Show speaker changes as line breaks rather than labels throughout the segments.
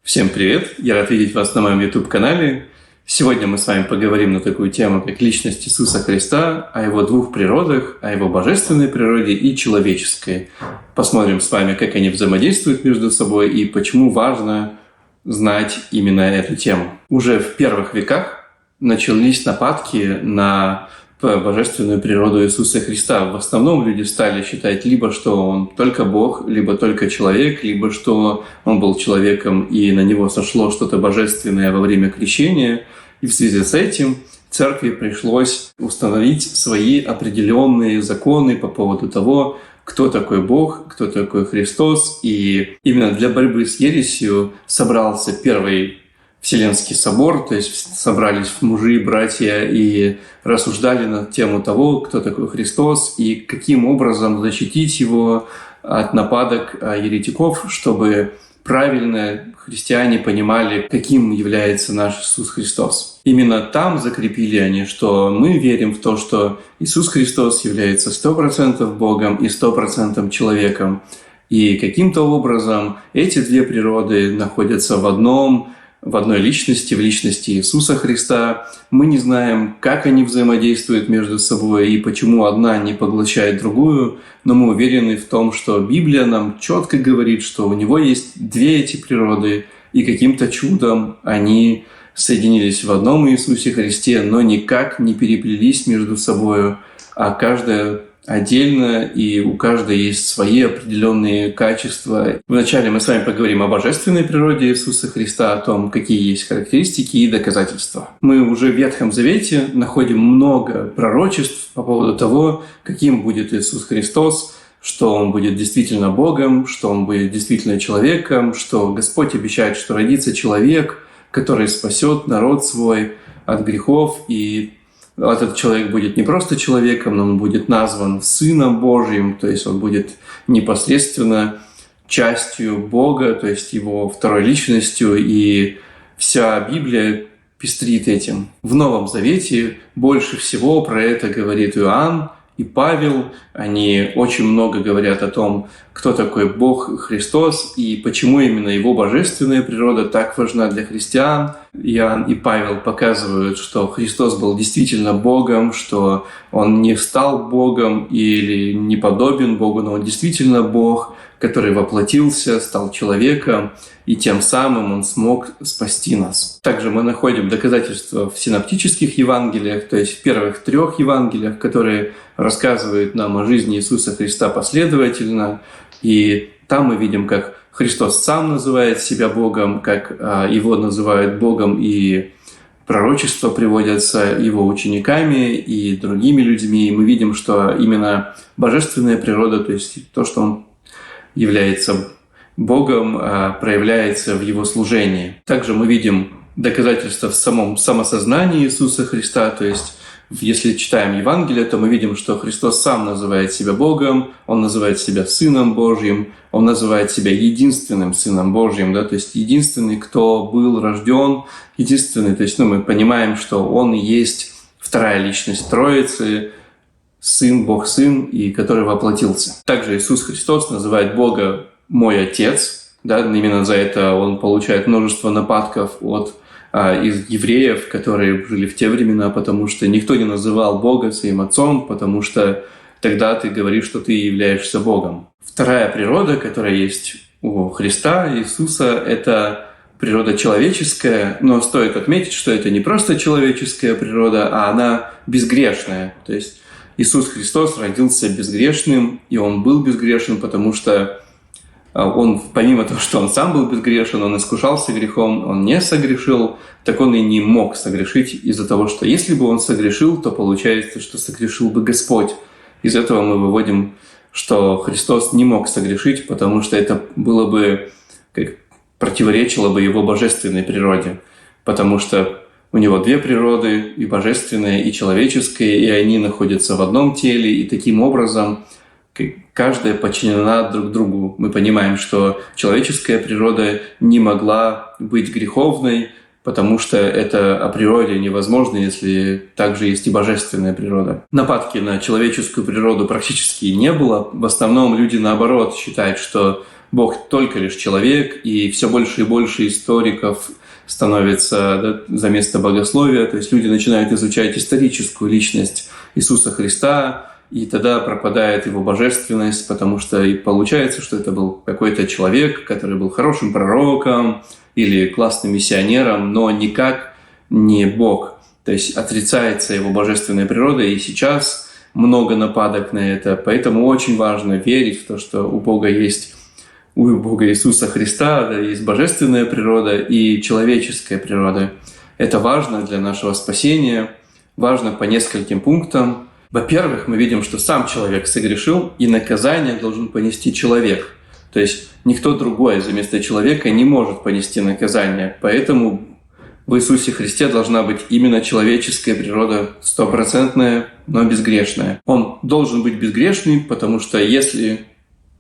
Всем привет! Я рад видеть вас на моем YouTube-канале. Сегодня мы с вами поговорим на такую тему, как личность Иисуса Христа, о Его двух природах, о Его божественной природе и человеческой. Посмотрим с вами, как они взаимодействуют между собой и почему важно знать именно эту тему. Уже в первых веках начались нападки на божественную природу Иисуса Христа. В основном люди стали считать либо, что Он только Бог, либо только человек, либо что Он был человеком и на Него сошло что-то божественное во время крещения. И в связи с этим церкви пришлось установить свои определенные законы по поводу того, кто такой Бог, кто такой Христос. И именно для борьбы с ересью собрался Первый Вселенский собор, то есть собрались мужи, братья и рассуждали на тему того, кто такой Христос и каким образом защитить его от нападок еретиков, чтобы правильно христиане понимали, каким является наш Иисус Христос. Именно там закрепили они, что мы верим в то, что Иисус Христос является 100% Богом и 100% человеком. И каким-то образом эти две природы находятся в одной личности, в личности Иисуса Христа. Мы не знаем, как они взаимодействуют между собой и почему одна не поглощает другую, но мы уверены в том, что Библия нам четко говорит, что у Него есть две эти природы, и каким-то чудом они соединились в одном Иисусе Христе, но никак не переплелись между собой, а каждая отдельно, и у каждой есть свои определенные качества. Вначале мы с вами поговорим о божественной природе Иисуса Христа, о том, какие есть характеристики и доказательства. Мы уже в Ветхом Завете находим много пророчеств по поводу того, каким будет Иисус Христос, что Он будет действительно Богом, что Он будет действительно человеком, что Господь обещает, что родится человек, который спасет народ свой от грехов, и этот человек будет не просто человеком, но он будет назван Сыном Божьим, то есть он будет непосредственно частью Бога, то есть Его второй личностью, и вся Библия пестрит этим. В Новом Завете больше всего про это говорит Иоанн и Павел. Они очень много говорят о том, кто такой Бог Христос и почему именно Его божественная природа так важна для христиан. Иоанн и Павел показывают, что Христос был действительно Богом, что Он не стал Богом или не подобен Богу, но Он действительно Бог, который воплотился, стал человеком, и тем самым Он смог спасти нас. Также мы находим доказательства в синоптических Евангелиях, то есть в первых 3 Евангелиях, которые рассказывают нам о жизни Иисуса Христа последовательно. И там мы видим, как Христос сам называет себя Богом, как Его называют Богом, и пророчества приводятся Его учениками и другими людьми. И мы видим, что именно божественная природа, то есть то, что Он является Богом, проявляется в Его служении. Также мы видим доказательства в самом самосознании Иисуса Христа, то есть если читаем Евангелие, то мы видим, что Христос сам называет себя Богом, Он называет себя Сыном Божьим, Он называет себя единственным Сыном Божьим, да, то есть единственный, кто был рожден, единственный, то есть мы понимаем, что Он и есть вторая личность Троицы, Сын, Бог Сын, и который воплотился. Также Иисус Христос называет Бога «мой Отец», да, именно за это Он получает множество нападков от из евреев, которые жили в те времена, потому что никто не называл Бога своим Отцом, потому что тогда ты говоришь, что ты являешься Богом. Вторая природа, которая есть у Христа, Иисуса, это природа человеческая, но стоит отметить, что это не просто человеческая природа, а она безгрешная. То есть Иисус Христос родился безгрешным, и Он был безгрешным, потому что Он, помимо того, что Он сам был безгрешен, Он искушался грехом, Он не согрешил, так Он и не мог согрешить из-за того, что если бы Он согрешил, то получается, что согрешил бы Господь. Из этого мы выводим, что Христос не мог согрешить, потому что это было бы, противоречило бы Его божественной природе, потому что у Него две природы, и божественная, и человеческая, и они находятся в одном теле, и таким образом каждая подчинена друг другу. Мы понимаем, что человеческая природа не могла быть греховной, потому что это априори невозможно, если также есть и божественная природа. Нападки на человеческую природу практически не было. В основном люди, наоборот, считают, что Бог только лишь человек, и все больше и больше историков становится за место богословия, то есть люди начинают изучать историческую личность Иисуса Христа, и тогда пропадает его божественность, потому что и получается, что это был какой-то человек, который был хорошим пророком или классным миссионером, но никак не Бог. То есть отрицается его божественная природа, и сейчас много нападок на это. Поэтому очень важно верить в то, что у Бога Иисуса Христа есть божественная природа и человеческая природа. Это важно для нашего спасения, важно по нескольким пунктам. Во-первых, мы видим, что сам человек согрешил, и наказание должен понести человек. То есть никто другой за место человека не может понести наказание. Поэтому в Иисусе Христе должна быть именно человеческая природа, стопроцентная, но безгрешная. Он должен быть безгрешным, потому что если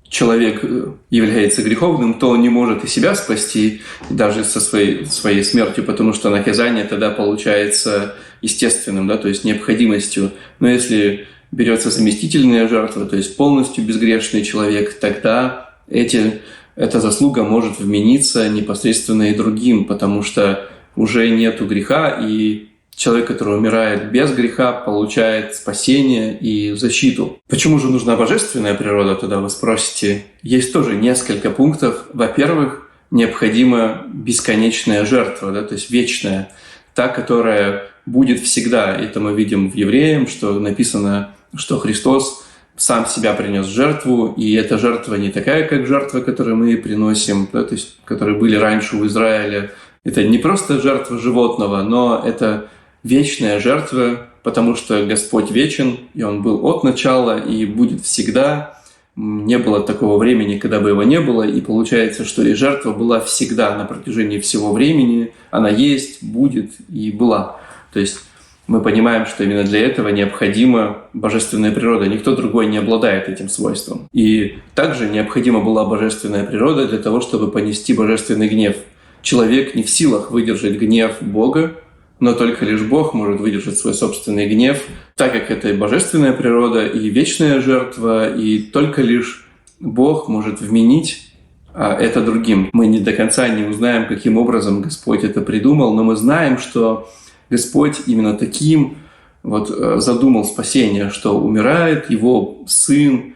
человек является греховным, то он не может и себя спасти даже со своей смертью, потому что наказание тогда получается естественным, да, то есть необходимостью. Но если берется заместительная жертва, то есть полностью безгрешный человек, тогда эта заслуга может вмениться непосредственно и другим, потому что уже нету греха, и человек, который умирает без греха, получает спасение и защиту. Почему же нужна божественная природа, тогда вы спросите? Есть тоже несколько пунктов. Во-первых, необходима бесконечная жертва, да, то есть вечная, та, которая будет всегда. Это мы видим в Евреям, что написано, что Христос сам себя принес в жертву, и эта жертва не такая, как жертва, которую мы приносим, да, то есть, которые были раньше у Израиля. Это не просто жертва животного, но это вечная жертва, потому что Господь вечен, и Он был от начала и будет всегда. Не было такого времени, когда бы Его не было, и получается, что и жертва была всегда на протяжении всего времени. Она есть, будет и была. То есть мы понимаем, что именно для этого необходима божественная природа. Никто другой не обладает этим свойством. И также необходима была божественная природа для того, чтобы понести божественный гнев. Человек не в силах выдержать гнев Бога, но только лишь Бог может выдержать свой собственный гнев, так как это и божественная природа, и вечная жертва, и только лишь Бог может вменить это другим. Мы не до конца не узнаем, каким образом Господь это придумал, но мы знаем, что Господь именно таким задумал спасение, что умирает Его Сын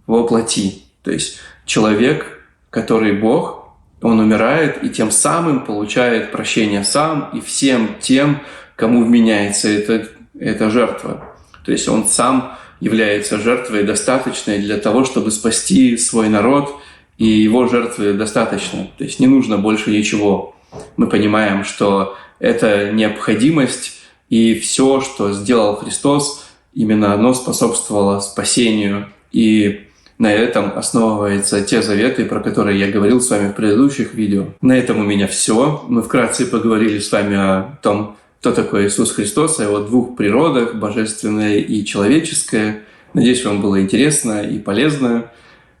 во плоти. То есть человек, который Бог, Он умирает и тем самым получает прощение сам и всем тем, кому вменяется эта жертва. То есть Он сам является жертвой достаточной для того, чтобы спасти свой народ, и Его жертвы достаточно. То есть не нужно больше ничего. Мы понимаем, что это необходимость, и все, что сделал Христос, именно оно способствовало спасению. И на этом основываются те заветы, про которые я говорил с вами в предыдущих видео. На этом у меня все. Мы вкратце поговорили с вами о том, кто такой Иисус Христос, о Его двух природах, божественная и человеческая. Надеюсь, вам было интересно и полезно.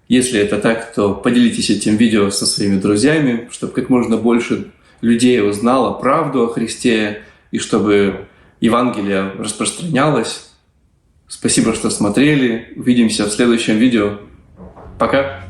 Если это так, то поделитесь этим видео со своими друзьями, чтобы как можно больше людей узнало правду о Христе и чтобы Евангелие распространялось. Спасибо, что смотрели. Увидимся в следующем видео. Пока!